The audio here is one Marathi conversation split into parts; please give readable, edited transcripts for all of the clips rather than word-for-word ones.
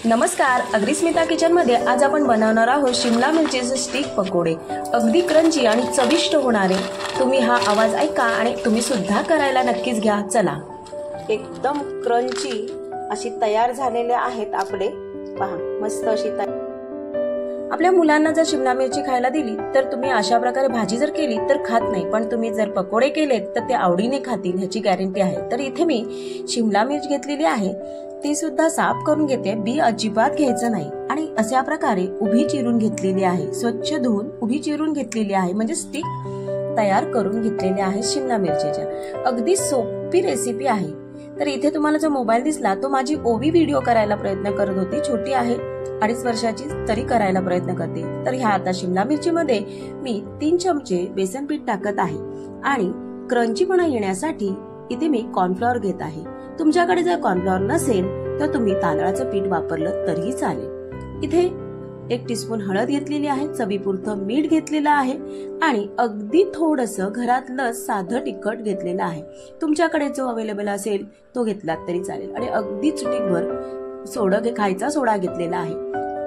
नमस्कार, अग्रिस्मिता किचनमध्ये आज आपण बनवणार आहोत शिमला मिरचीचे स्टिक पकोडे। अगदी क्रंची आणि चविष्ट होणारे। तुम्ही हा आवाज ऐका आणि तुम्ही सुद्धा करायला नक्कीच घ्या। चला, एकदम क्रंची अशी तयार झालेले आहेत आपले। पहा, मस्त अशी आपल्या मुलांना जर शिमला मिरची खायला दिली तर तुम्ही अशा प्रकारे भाजी जर केली तर खात नाही, पण तुम्ही जर पकोडे केलेत तर ते आवडीने खातील, ह्याची गॅरंटी आहे। तर इथे मी शिमला मिरची घेतलेली आहे, ती सुद्धा साफ करून घेते, बी अजिबात घ्यायचं नाही। आणि अशा प्रकारे उभी चिरून घेतलेली आहे, स्वच्छ धुवून उभी चिरून घेतलेली आहे, म्हणजे स्टिक तयार करून घेतलेले आहे शिमला मिरचीच्या। अगदी सोपी रेसिपी आहे। तर इथे तुम्हाला जो मोबाईल दिसला तो माझी ओवी व्हिडिओ करायला प्रयत्न करत होती, छोटी आहे 2.5 वर्षाची, तरी करायला प्रयत्न करते। तर ह्या आता शिमला मिरची मध्ये मी 3 चमचे बेसन पीठ टाकत आहे आणि क्रंचीपणा येण्यासाठी इथे मी कॉर्नफ्लॉवर घेत आहे। तुमच्याकडे जर कॉर्नफ्लॉवर नसेल तर तुम्ही तांदळाचं पीठ वापरलं तरीही चालेल। इथे 1 टीस्पून हळद घेतलेली आहे, चवीपुरतं मीठ घेतलेलं आहे आणि अगदी थोडंसं घरातलं साधं तिखट घेतलेलं आहे। तुमच्याकडे जो अवेलेबल असेल तो घेतलात तरी चालेल। आणि अगदी चुटकीभर खायचा सोडा घेतलेला आहे।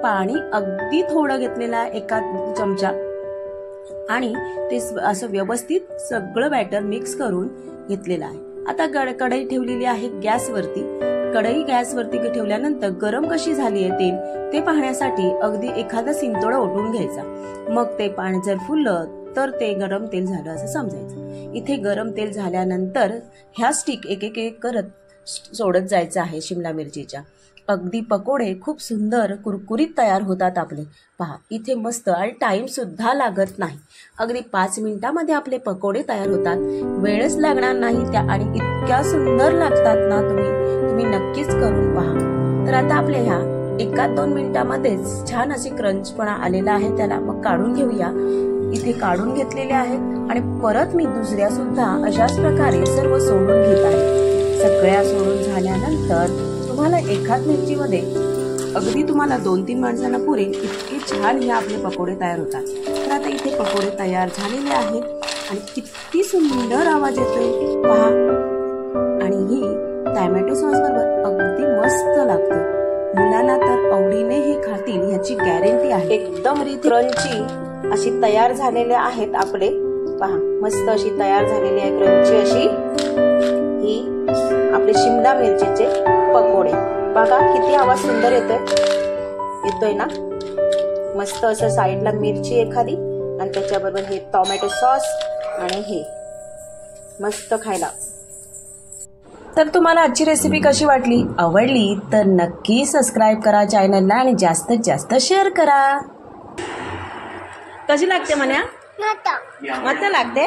पाणी अगदी थोडं घेतलेलं आहे, 1 चमचा, आणि ते असं व्यवस्थित सगळं बॅटर मिक्स करून घेतलेलं आहे। आता कढई ठेवलेली आहे गॅसवरती। कढई गॅसवरती ठेवल्यानंतर गरम कशी झाली आहे तेल ते पाहण्यासाठी अगदी एखादा शिंतोडा ओतून घ्यायचा। मग ते पाणी जर फुललं तर ते गरम तेल झालं असं समजायचं। इथे गरम तेल झाल्यानंतर ह्या स्टिक एक करत सोडत जायचं आहे शिमला मिरचीच्या। अगदी पकोडे खूप सुंदर कुरकुरीत तयार होतात आपले। पहा, इथे मस्त, आणि टाइम सुद्धा लागत नाही। अगदी 5 मिनिटांमध्ये आपले पकोडे तयार होतात, वेळच लागणार नाही त्या, आणि इतक्या सुंदर लागतात ना, तुम्ही नक्कीच करून पहा। तर आता आपल्या ह्या 1-2 मिनिटांमध्येच छान असे क्रंचपणा आलेला आहे त्याला। मग काढून घेऊया। इथे काढून घेतलेले आहेत आणि परत मी दुसऱ्या सुद्धा अशाच प्रकारे सर्व सोडून घेत आहे। सगळ्या सोडून झाल्यानंतर तुम्हाला एकाच मिरचीमध्ये अगदी तुम्हाला 2-3 माणसांना पुरेल इतके छान हे आपले पकोडे तयार होतात। तर आता इथे पकोडे तयार झालेले आहेत आणि किती सुंदर आवाज येतोय पहा। आणि ही टोमॅटो सॉस बरोबर अगदी मस्त लागते। मुलांना तर आवडीने हे खातील, ह्याची गॅरंटी आहे। एकदम क्रंची अशी तयार झालेले आहेत आपले। पहा, मस्त अशी तयार झालेली आहे क्रंची अशी ही आपले शिमला मिरचीचे पकोडे। बघा किती आवाज सुंदर येतोय ना। मस्त असं साईडला मिरची एखादी आणि त्याच्याबरोबर हे टोमॅटो सॉस आणि हे मस्त खायला। तर तुम्हाला आजची रेसिपी कशी वाटली? आवडली तर नक्की सबस्क्राईब करा चॅनलला आणि जास्तीत जास्त शेअर करा। कशी लागते म्हण्या? मस्त लागते।